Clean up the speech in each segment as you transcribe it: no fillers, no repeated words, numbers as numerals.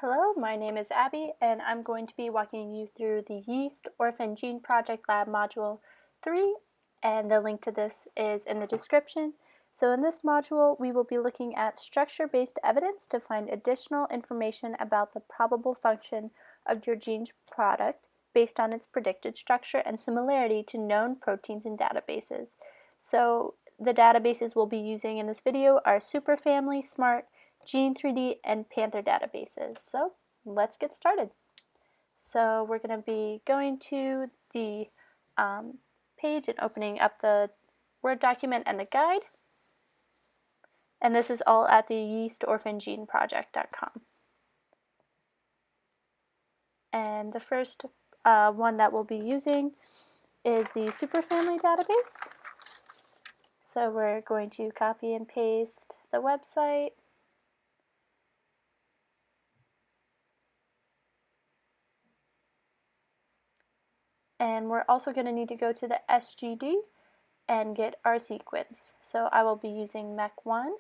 Hello, my name is Abby, and I'm going to be walking you through the Yeast ORFan Gene Project Lab Module 3, and the link to this is in the description. So in this module, we will be looking at structure-based evidence to find additional information about the probable function of your gene's product based on its predicted structure and similarity to known proteins in databases. So the databases we'll be using in this video are Superfamily, SMART, Gene3D, and Panther databases. So let's get started. So we're going to be going to the page and opening up the Word document and the guide. And this is all at the yeastorfangeneproject.com. And the first one that we'll be using is the Superfamily database. So we're going to copy and paste the website. And we're also going to need to go to the SGD and get our sequence. So I will be using MEC1.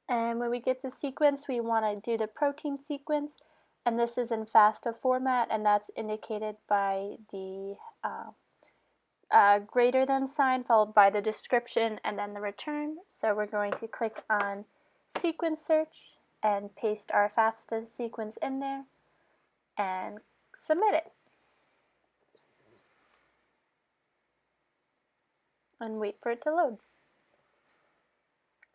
And when we get the sequence, we want to do the protein sequence. And this is in FASTA format, and that's indicated by the greater than sign followed by the description and then the return. So we're going to click on sequence search and paste our FASTA sequence in there and submit it. And wait for it to load.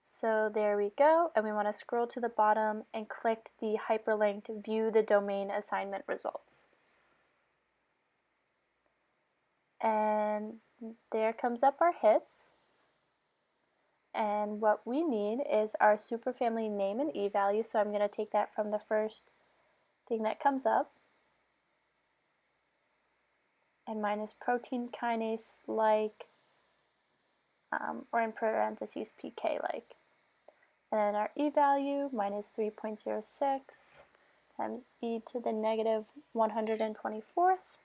So there we go, and we want to scroll to the bottom and click the hyperlink to view the domain assignment results. And there comes up our hits. And what we need is our superfamily name and e-value, so I'm going to take that from the first thing that comes up. And mine is protein kinase like, or in parentheses PK like. And then our e-value, mine is 3.06 times e to the negative 124th.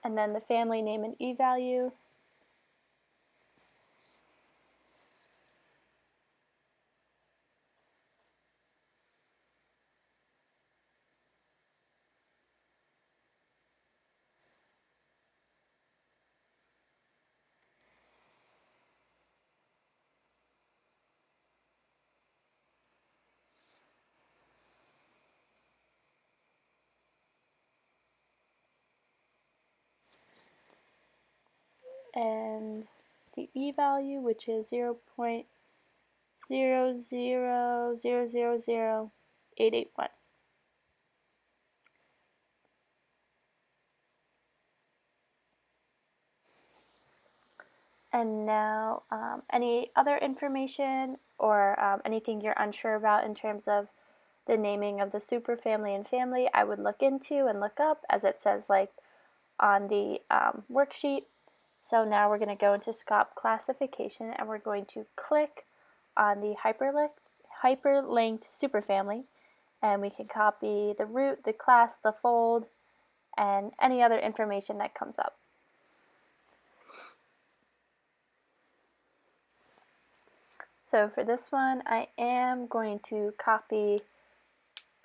And then the family name and e-value. And the e-value, which is 0.0000881. And now any other information or anything you're unsure about in terms of the naming of the superfamily and family, I would look into and look up, as it says like on the worksheet. So now we're going to go into SCOP classification, and we're going to click on the hyperlinked superfamily, and we can copy the root, the class, the fold, and any other information that comes up. So for this one, I am going to copy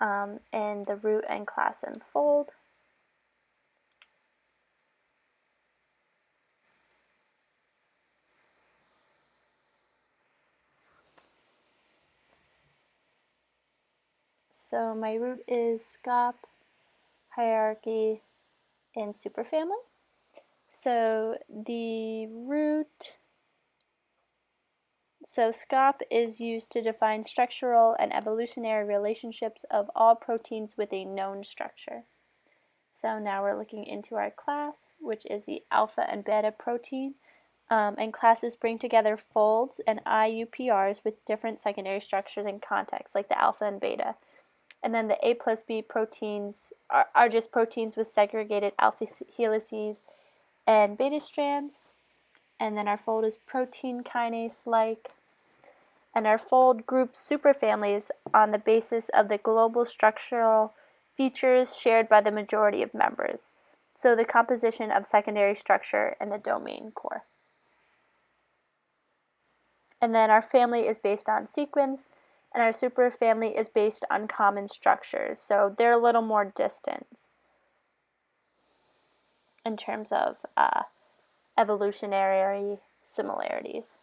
in the root and class and fold. So my root is SCOP hierarchy in superfamily. So the root, so SCOP is used to define structural and evolutionary relationships of all proteins with a known structure. So now we're looking into our class, which is the alpha and beta protein. And classes bring together folds and IUPRs with different secondary structures and contexts, like the alpha and beta. And then the A plus B proteins are just proteins with segregated alpha helices and beta strands. And then our fold is protein kinase-like. And our fold groups superfamilies on the basis of the global structural features shared by the majority of members. So the composition of secondary structure and the domain core. And then our family is based on sequence, and our superfamily is based on common structures, so they're a little more distant in terms of evolutionary similarities.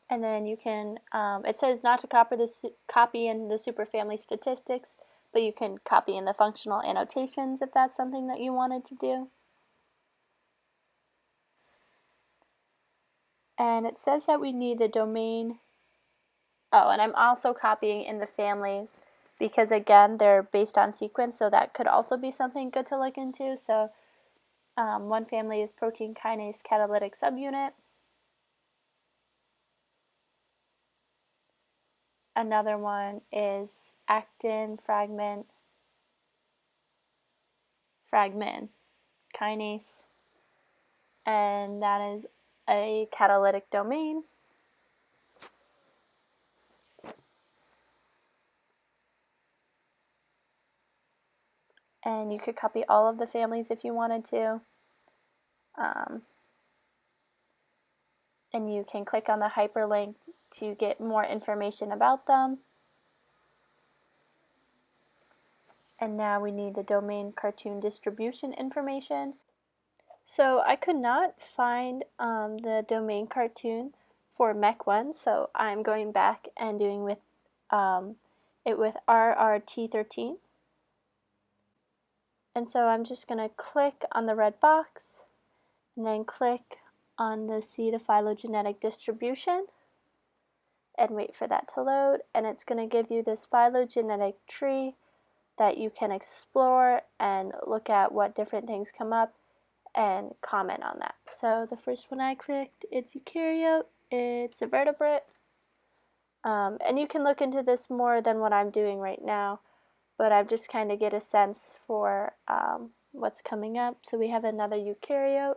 And then you can, it says not to copy in the superfamily statistics, but you can copy in the functional annotations if that's something that you wanted to do. And it says that we need the domain. Oh, and I'm also copying in the families because, again, they're based on sequence, so that could also be something good to look into. So one family is protein kinase catalytic subunit. Another one is actin fragment kinase, and that is a catalytic domain. And you could copy all of the families if you wanted to. And you can click on the hyperlink to get more information about them. And now we need the domain cartoon distribution information. So I could not find the domain cartoon for MEC1, so I'm going back and doing with it with RRT13. And so I'm just going to click on the red box and then click on the see the phylogenetic distribution and wait for that to load, and it's going to give you this phylogenetic tree that you can explore and look at what different things come up and comment on that. So the first one I clicked, it's eukaryote, it's a vertebrate, and you can look into this more than what I'm doing right now, but I just kind of get a sense for what's coming up. So we have another eukaryote.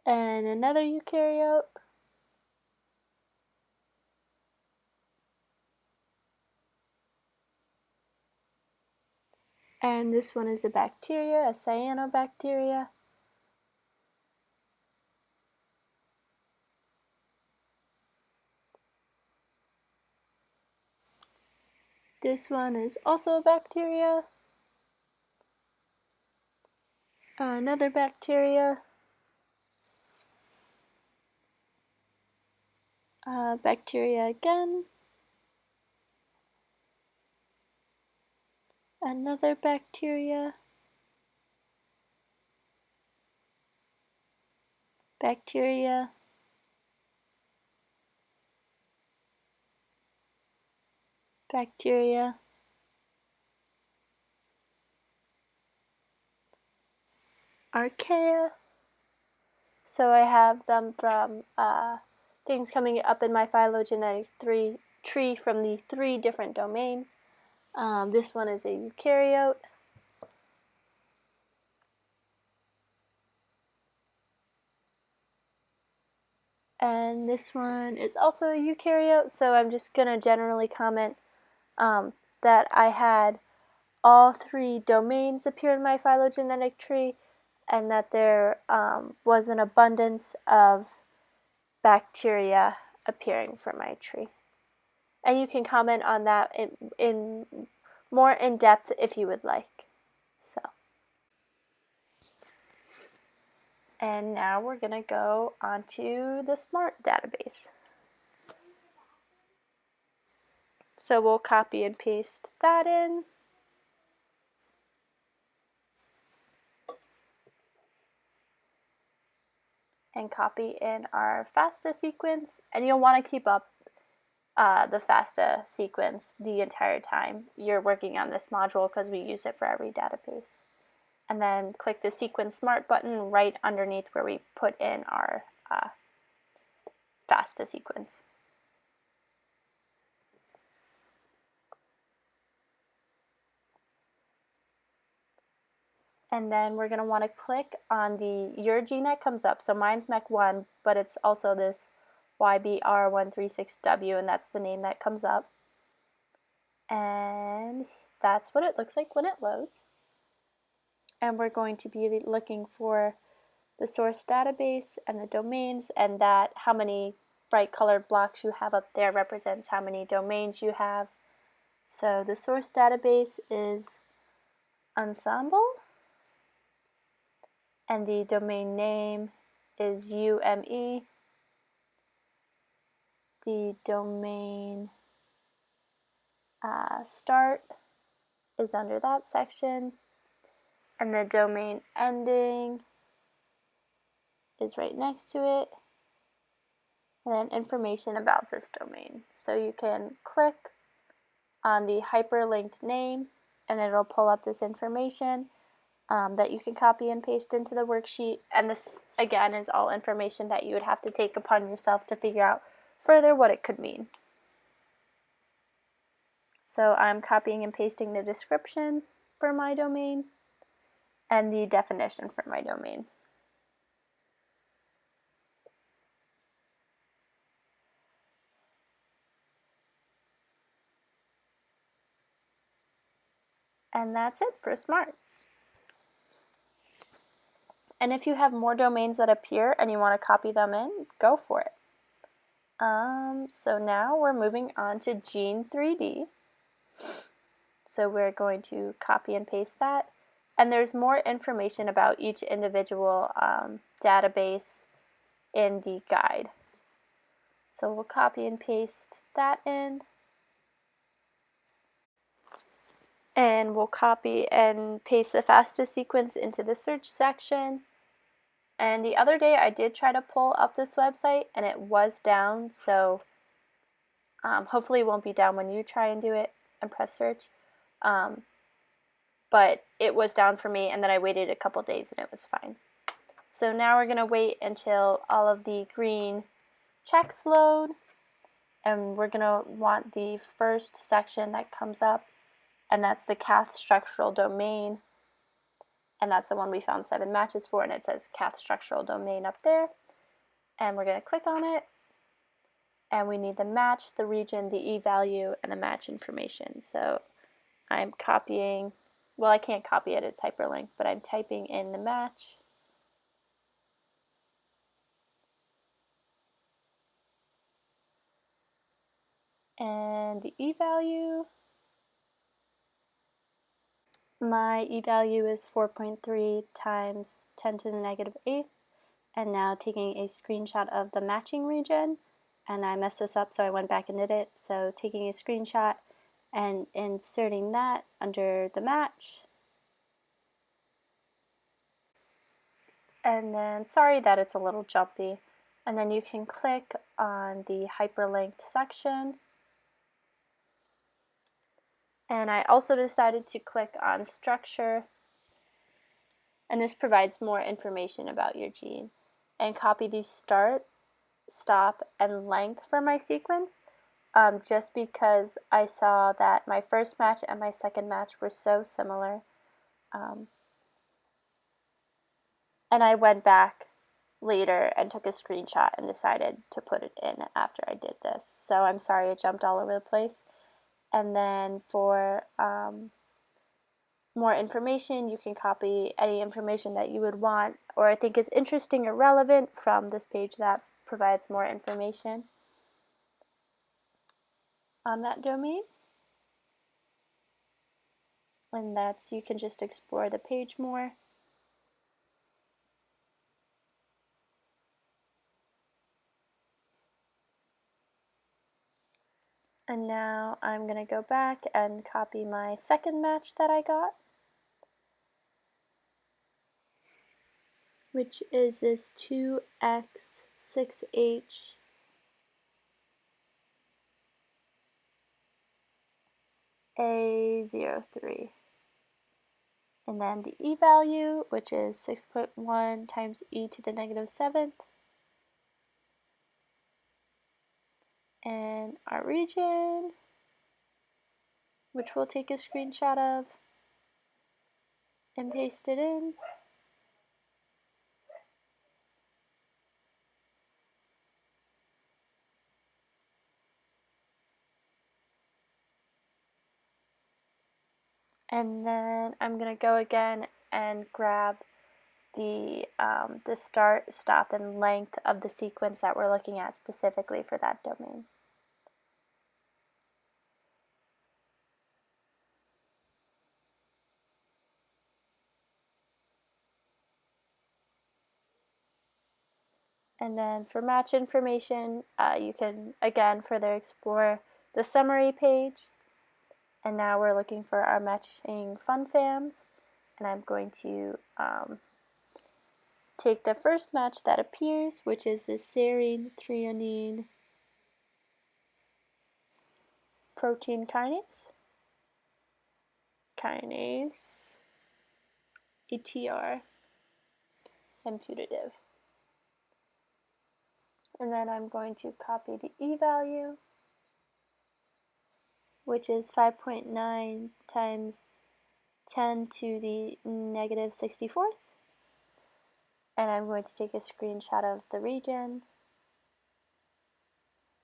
And another eukaryote. And this one is a bacteria, a cyanobacteria. This one is also a bacteria. Another bacteria. Bacteria again. Another bacteria. Bacteria. Bacteria. Archaea. So I have them from things coming up in my phylogenetic tree from the 3 different domains. This one is a eukaryote. And this one is also a eukaryote, so I'm just going to generally comment that I had all 3 domains appear in my phylogenetic tree, and that there was an abundance of bacteria appearing from my tree. And you can comment on that in more in depth if you would like. So, and now we're going to go onto the SMART database. So we'll copy and paste that in. And copy in our FASTA sequence, and you'll want to keep up the FASTA sequence the entire time you're working on this module because we use it for every database. And then click the Sequence Smart button right underneath where we put in our FASTA sequence. And then we're going to want to click on your gene that comes up. So mine's MEC1, but it's also this YBR136W, and that's the name that comes up. And that's what it looks like when it loads. And we're going to be looking for the source database and the domains, and that how many bright colored blocks you have up there represents how many domains you have. So the source database is ensemble, and the domain name is UME. The domain start is under that section, and the domain ending is right next to it, and then information about this domain. So you can click on the hyperlinked name, and it'll pull up this information that you can copy and paste into the worksheet. And this, again, is all information that you would have to take upon yourself to figure out further what it could mean. So I'm copying and pasting the description for my domain and the definition for my domain. And that's it for SMART. And if you have more domains that appear and you want to copy them in, go for it. So now we're moving on to Gene 3D. So we're going to copy and paste that. And there's more information about each individual database in the guide. So we'll copy and paste that in. And we'll copy and paste the fastest sequence into the search section. And the other day I did try to pull up this website and it was down, so hopefully it won't be down when you try and do it and press search. But it was down for me, and then I waited a couple days and it was fine. So now we're going to wait until all of the green checks load, and we're going to want the first section that comes up, and that's the cath structural domain. And that's the one we found 7 matches for, and it says cath structural domain up there. And we're going to click on it, and we need the match, the region, the e-value, and the match information. So I'm copying, well, I can't copy it, it's hyperlinked, but I'm typing in the match. And the e-value, my e-value is 4.3 times 10 to the negative 8th. And now taking a screenshot of the matching region, and I messed this up so I went back and did it. So taking a screenshot and inserting that under the match. And then, sorry that it's a little jumpy, and then you can click on the hyperlinked section. And I also decided to click on structure, and this provides more information about your gene. And copy the start, stop, and length for my sequence, just because I saw that my first match and my second match were so similar. And I went back later and took a screenshot and decided to put it in after I did this. So I'm sorry it jumped all over the place. And then for more information, you can copy any information that you would want or think is interesting or relevant from this page that provides more information on that domain. And that's, you can just explore the page more. And now I'm going to go back and copy my second match that I got, which is this 2x6h A03. And then the e-value, which is 6.1 times e to the negative 7th. And our region, which we'll take a screenshot of. and paste it in. And then I'm going to go again and grab the start, stop, and length of the sequence that we're looking at specifically for that domain. And then for match information, you can again further explore the summary page. And now we're looking for our matching funfams. And I'm going to take the first match that appears, which is the serine threonine protein kinase, ATR, and putative. And then I'm going to copy the e-value, which is 5.9 times 10 to the negative 64th. And I'm going to take a screenshot of the region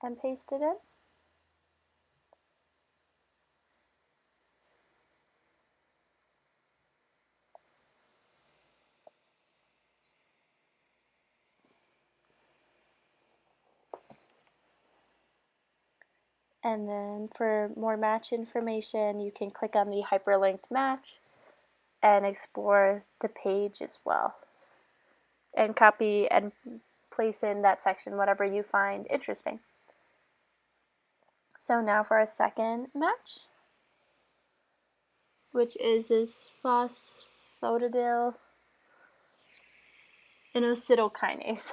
and paste it in. And then for more match information, you can click on the hyperlinked match and explore the page as well. And copy and place in that section whatever you find interesting. So now for our second match, which is this phosphatidyl inositol kinase,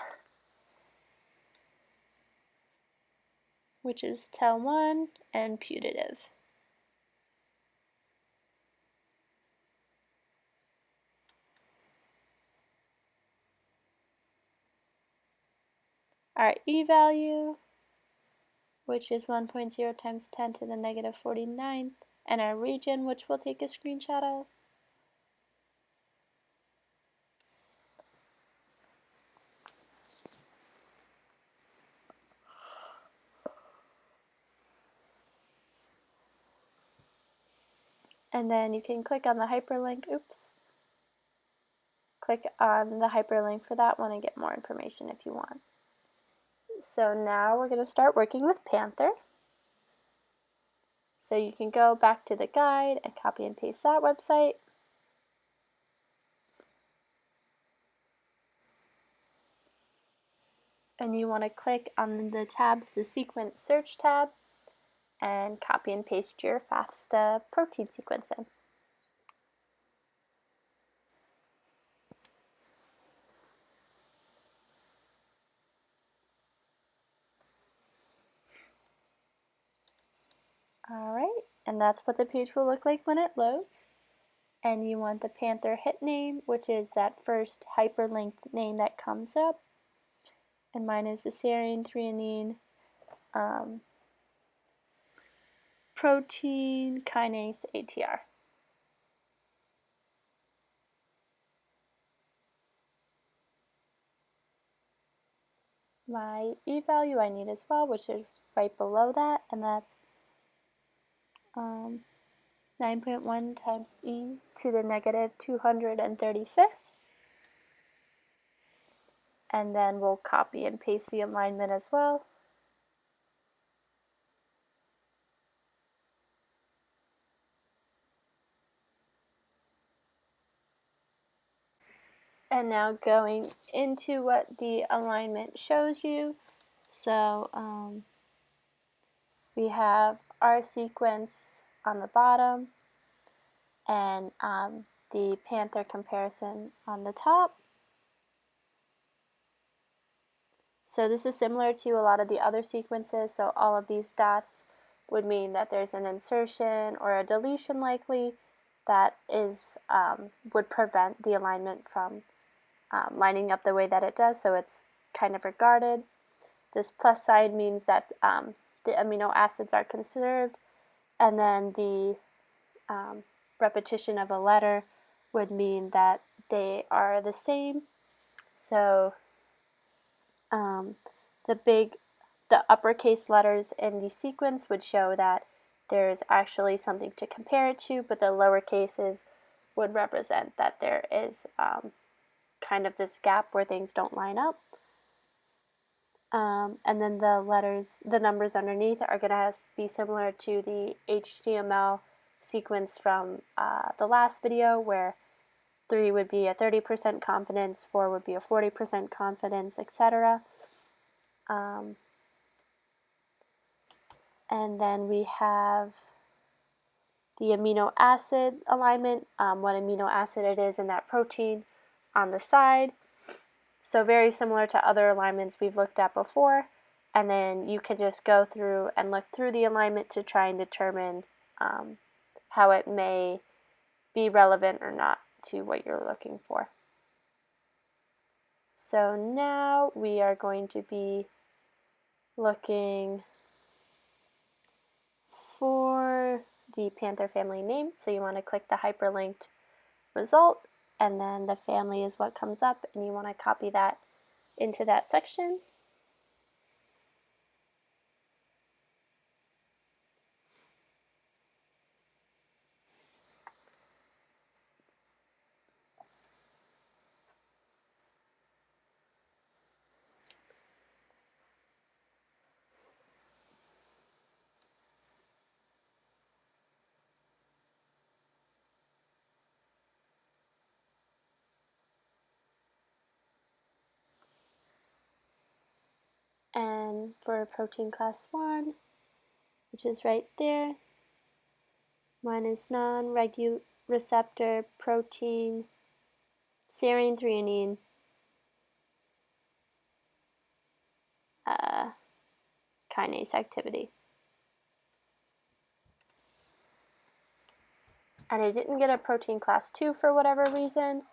which is TEL1 and putative. Our e-value, which is 1.0 times 10 to the negative 49th, and our region, which we'll take a screenshot of. And then you can click on the hyperlink, click on the hyperlink for that one and get more information if you want. So now we're going to start working with Panther. So you can go back to the guide and copy and paste that website. And you want to click on the tabs, the sequence search tab, and copy and paste your FASTA protein sequence in. Alright, and that's what the page will look like when it loads. And you want the Panther hit name, which is that first hyperlinked name that comes up. And mine is the serine threonine protein kinase ATR. My e-value I need as well, which is right below that, and that's 9.1 times e to the negative 235th. And then we'll copy and paste the alignment as well. And now going into what the alignment shows you. So we have our sequence on the bottom and the Panther comparison on the top. So this is similar to a lot of the other sequences, so all of these dots would mean that there's an insertion or a deletion likely that is would prevent the alignment from lining up the way that it does, so it's kind of regarded. This plus sign means that the amino acids are conserved, and then the repetition of a letter would mean that they are the same. So the uppercase letters in the sequence would show that there's actually something to compare it to, but the lowercases would represent that there is kind of this gap where things don't line up. And then the numbers underneath are going to be similar to the HTML sequence from the last video, where 3 would be a 30% confidence, 4 would be a 40% confidence, etc. And then we have the amino acid alignment, what amino acid it is in that protein on the side. So very similar to other alignments we've looked at before. And then you can just go through and look through the alignment to try and determine how it may be relevant or not to what you're looking for. So now we are going to be looking for the Panther family name. So you want to click the hyperlinked result, and then the family is what comes up, and you want to copy that into that section. And for protein class 1, which is right there, mine is non-receptor protein serine threonine kinase activity. And I didn't get a protein class 2 for whatever reason.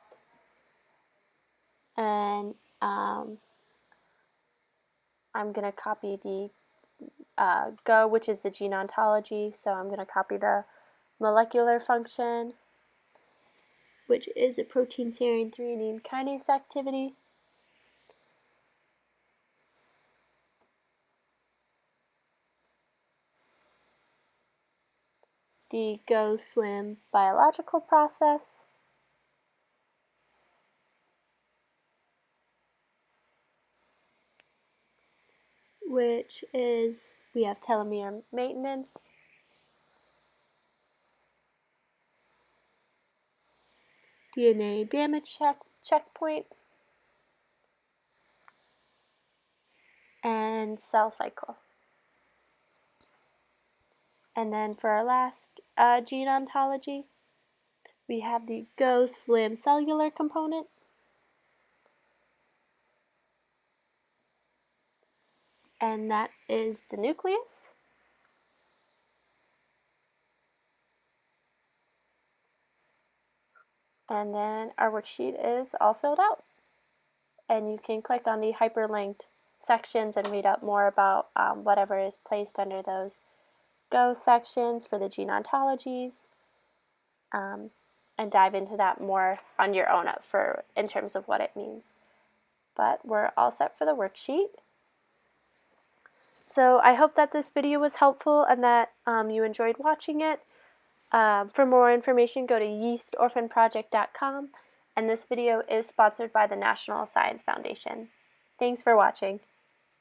And I'm going to copy the Go, which is the gene ontology. So I'm going to copy the molecular function, which is a protein serine threonine kinase activity. The Go Slim biological process, which is, we have telomere maintenance, DNA damage checkpoint, and cell cycle. And then for our last gene ontology, we have the Go Slim cellular component, and that is the nucleus. And then our worksheet is all filled out. And you can click on the hyperlinked sections and read up more about whatever is placed under those Go sections for the gene ontologies, and dive into that more on your own in terms of what it means. But we're all set for the worksheet. So I hope that this video was helpful and that you enjoyed watching it. For more information, go to yeastorfanproject.com, and this video is sponsored by the National Science Foundation. Thanks for watching.